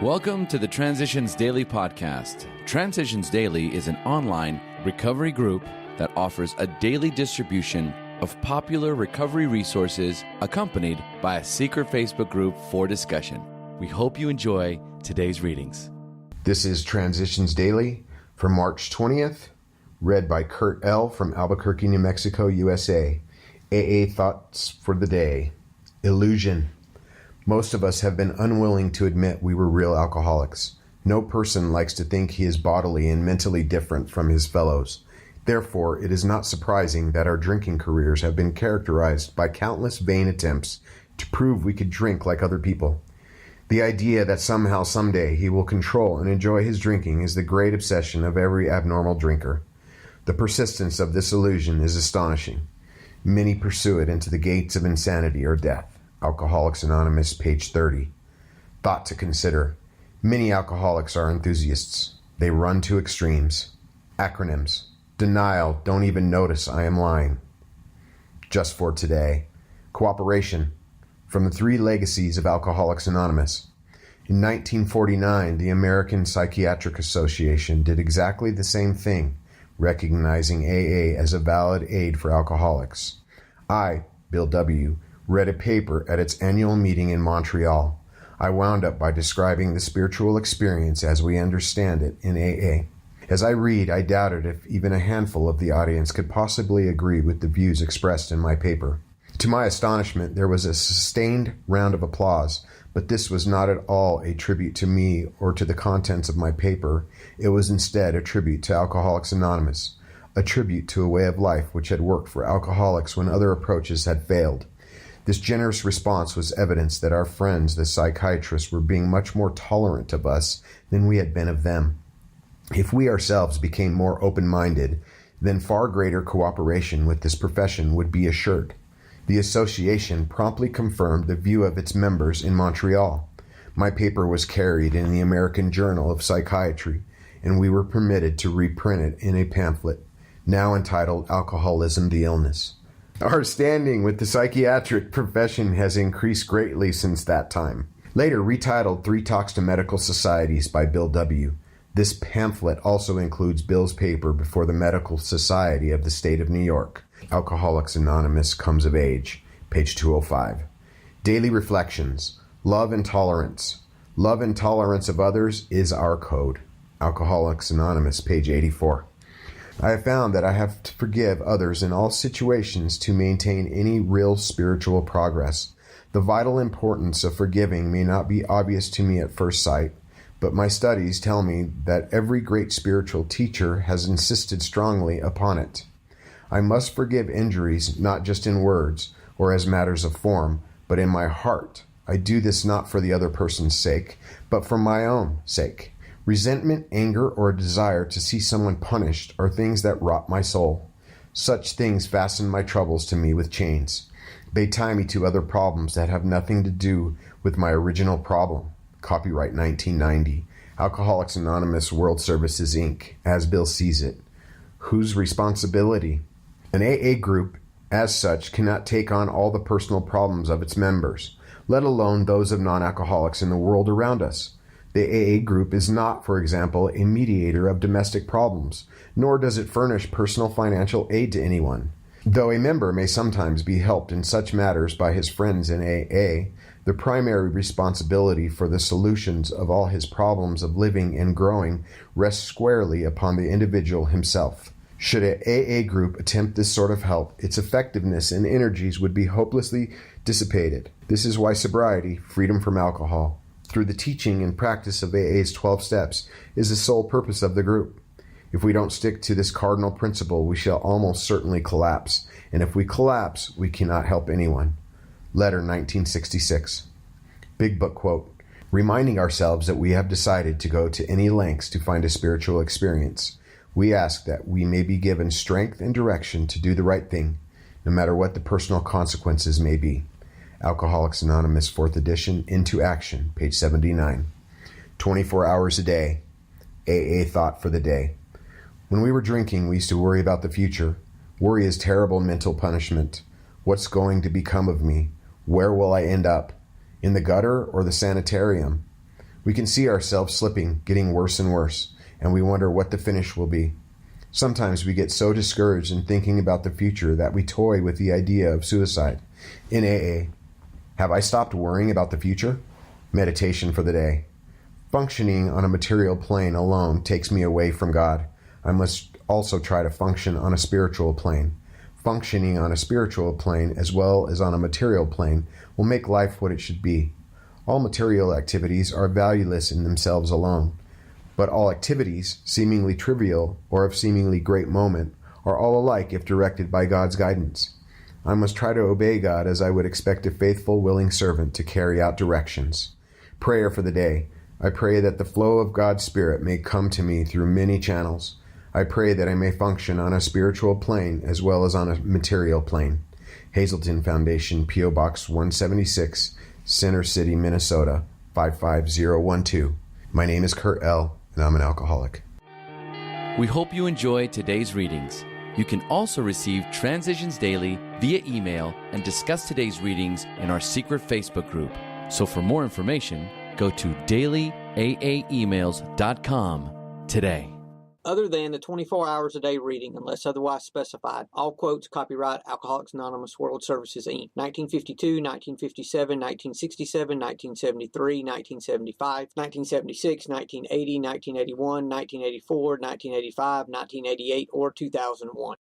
Welcome to the Transitions Daily podcast. Transitions Daily is an online recovery group that offers a daily distribution of popular recovery resources accompanied by a secret Facebook group for discussion. We hope you enjoy today's readings. This is Transitions Daily for March 20th, read by Kurt L. from Albuquerque, New Mexico, USA. AA Thoughts for the Day. Illusion. Most of us have been unwilling to admit we were real alcoholics. No person likes to think he is bodily and mentally different from his fellows. Therefore, it is not surprising that our drinking careers have been characterized by countless vain attempts to prove we could drink like other people. The idea that somehow, someday, he will control and enjoy his drinking is the great obsession of every abnormal drinker. The persistence of this illusion is astonishing. Many pursue it into the gates of insanity or death. Alcoholics Anonymous, page 30. Thought to consider. Many alcoholics are enthusiasts. They run to extremes. Acronyms. Denial. Don't even notice I am lying. Just for today. Cooperation. From the three legacies of Alcoholics Anonymous. In 1949, the American Psychiatric Association did exactly the same thing, recognizing AA as a valid aid for alcoholics. I, Bill W., read a paper at its annual meeting in Montreal. I wound up by describing the spiritual experience as we understand it in AA. As I read, I doubted if even a handful of the audience could possibly agree with the views expressed in my paper. To my astonishment, there was a sustained round of applause, but this was not at all a tribute to me or to the contents of my paper. It was instead a tribute to Alcoholics Anonymous, a tribute to a way of life which had worked for alcoholics when other approaches had failed. This generous response was evidence that our friends, the psychiatrists, were being much more tolerant of us than we had been of them. If we ourselves became more open-minded, then far greater cooperation with this profession would be assured. The association promptly confirmed the view of its members in Montreal. My paper was carried in the American Journal of Psychiatry, and we were permitted to reprint it in a pamphlet, now entitled Alcoholism the Illness. Our standing with the psychiatric profession has increased greatly since that time. Later retitled Three Talks to Medical Societies by Bill W. This pamphlet also includes Bill's paper before the Medical Society of the State of New York. Alcoholics Anonymous Comes of Age, page 205. Daily Reflections. Love and Tolerance. Love and tolerance of others is our code. Alcoholics Anonymous, page 84. I have found that I have to forgive others in all situations to maintain any real spiritual progress. The vital importance of forgiving may not be obvious to me at first sight, but my studies tell me that every great spiritual teacher has insisted strongly upon it. I must forgive injuries not just in words or as matters of form, but in my heart. I do this not for the other person's sake, but for my own sake. Resentment, anger, or a desire to see someone punished are things that rot my soul. Such things fasten my troubles to me with chains. They tie me to other problems that have nothing to do with my original problem. Copyright 1990. Alcoholics Anonymous World Services, Inc., as Bill sees it. Whose responsibility? An AA group, as such, cannot take on all the personal problems of its members, let alone those of non-alcoholics in the world around us. The AA group is not, for example, a mediator of domestic problems, nor does it furnish personal financial aid to anyone. Though a member may sometimes be helped in such matters by his friends in AA, the primary responsibility for the solutions of all his problems of living and growing rests squarely upon the individual himself. Should an AA group attempt this sort of help, its effectiveness and energies would be hopelessly dissipated. This is why sobriety, freedom from alcohol, through the teaching and practice of AA's 12 steps, is the sole purpose of the group. If we don't stick to this cardinal principle, we shall almost certainly collapse. And if we collapse, we cannot help anyone. Letter 1966. Big Book quote. Reminding ourselves that we have decided to go to any lengths to find a spiritual experience, we ask that we may be given strength and direction to do the right thing, no matter what the personal consequences may be. Alcoholics Anonymous 4th edition, Into Action, page 79. 24 hours a day. AA Thought for the Day. When we were drinking, we used to worry about the future. Worry is terrible mental punishment. What's going to become of me? Where will I end up? In the gutter or the sanitarium? We can see ourselves slipping, getting worse and worse, and we wonder what the finish will be. Sometimes we get so discouraged in thinking about the future that we toy with the idea of suicide. In AA, have I stopped worrying about the future? Meditation for the day. Functioning on a material plane alone takes me away from God. I must also try to function on a spiritual plane. Functioning on a spiritual plane as well as on a material plane will make life what it should be. All material activities are valueless in themselves alone, but all activities, seemingly trivial or of seemingly great moment, are all alike if directed by God's guidance. I must try to obey God as I would expect a faithful, willing servant to carry out directions. Prayer for the day. I pray that the flow of God's Spirit may come to me through many channels. I pray that I may function on a spiritual plane as well as on a material plane. Hazelton Foundation, P.O. Box 176, Center City, Minnesota, 55012. My name is Kurt L., and I'm an alcoholic. We hope you enjoyed today's readings. You can also receive Transitions Daily via email and discuss today's readings in our secret Facebook group. So for more information, go to dailyaaemails.com today. Other than the 24 hours a day reading, unless otherwise specified. All quotes copyright Alcoholics Anonymous World Services, Inc. 1952, 1957, 1967, 1973, 1975, 1976, 1980, 1981, 1984, 1985, 1988, or 2001.